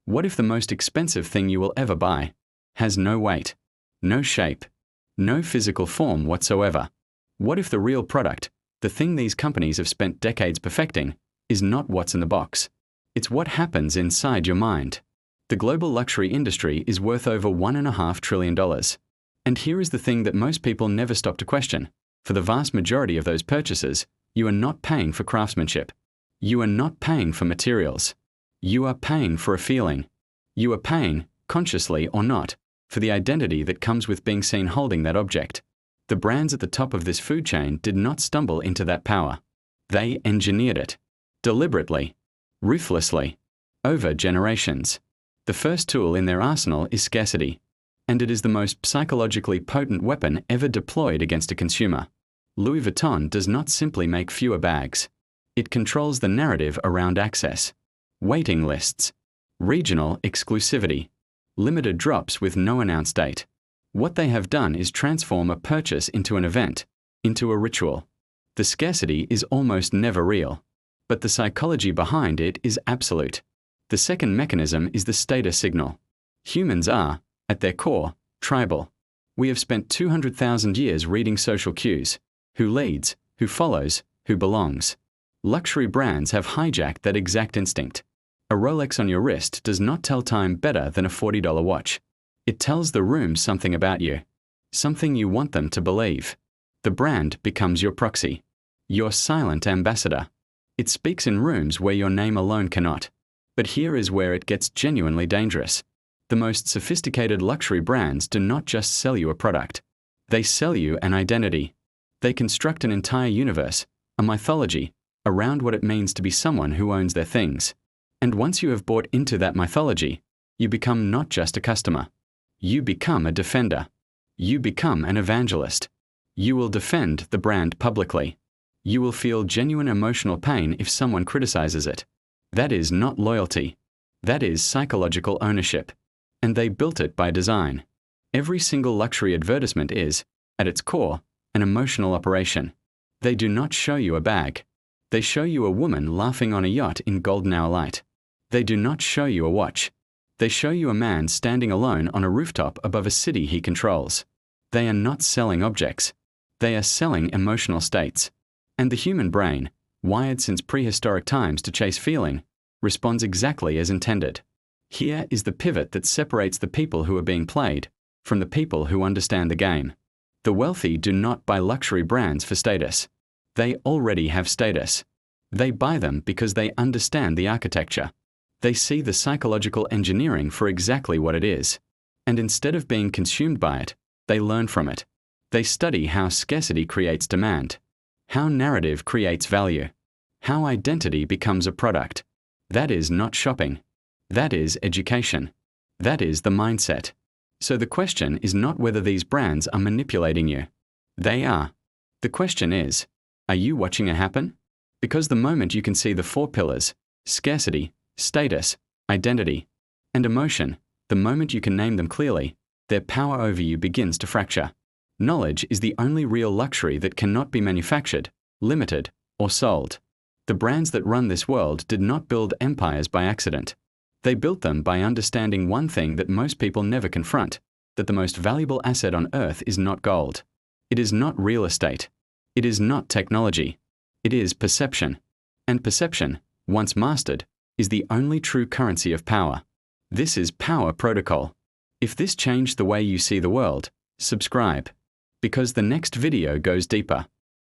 What if the most expensive thing you will ever buy has no weight, no shape, no physical form whatsoever? What if the real product, the thing these companies have spent decades perfecting, is not what's in the box? It's what happens inside your mind. The global luxury industry is worth over $1.5 trillion. And here is the thing that most people never stop to question. For the vast majority of those purchases, you are not paying for craftsmanship. You are not paying for materials. You are paying for a feeling. You are paying, consciously or not, for the identity that comes with being seen holding that object. The brands at the top of this food chain did not stumble into that power. They engineered it. Deliberately. Ruthlessly. Over generations. The first tool in their arsenal is scarcity. And it is the most psychologically potent weapon ever deployed against a consumer. Louis Vuitton does not simply make fewer bags. It controls the narrative around access. Waiting lists. Regional exclusivity. Limited drops with no announced date. What they have done is transform a purchase into an event, into a ritual. The scarcity is almost never real, but the psychology behind it is absolute. The second mechanism is the status signal. Humans are, at their core, tribal. We have spent 200,000 years reading social cues. Who leads, who follows, who belongs. Luxury brands have hijacked that exact instinct. A Rolex on your wrist does not tell time better than a $40 watch. It tells the room something about you. Something you want them to believe. The brand becomes your proxy. Your silent ambassador. It speaks in rooms where your name alone cannot. But here is where it gets genuinely dangerous. The most sophisticated luxury brands do not just sell you a product. They sell you an identity. They construct an entire universe, a mythology, around what it means to be someone who owns their things. And once you have bought into that mythology, you become not just a customer. You become a defender. You become an evangelist. You will defend the brand publicly. You will feel genuine emotional pain if someone criticizes it. That is not loyalty. That is psychological ownership. And they built it by design. Every single luxury advertisement is, at its core, an emotional operation. They do not show you a bag. They show you a woman laughing on a yacht in golden hour light. They do not show you a watch. They show you a man standing alone on a rooftop above a city he controls. They are not selling objects. They are selling emotional states. And the human brain, wired since prehistoric times to chase feeling, responds exactly as intended. Here is the pivot that separates the people who are being played from the people who understand the game. The wealthy do not buy luxury brands for status. They already have status. They buy them because they understand the architecture. They see the psychological engineering for exactly what it is. And instead of being consumed by it, they learn from it. They study how scarcity creates demand, how narrative creates value, how identity becomes a product. That is not shopping. That is education. That is the mindset. So the question is not whether these brands are manipulating you. They are. The question is, are you watching it happen? Because the moment you can see the four pillars, scarcity, status, identity, and emotion, the moment you can name them clearly, their power over you begins to fracture. Knowledge is the only real luxury that cannot be manufactured, limited, or sold. The brands that run this world did not build empires by accident. They built them by understanding one thing that most people never confront, that the most valuable asset on earth is not gold. It is not real estate. It is not technology. It is perception. And perception, once mastered, is the only true currency of power. This is power protocol. If this changed the way you see the world, subscribe. Because the next video goes deeper.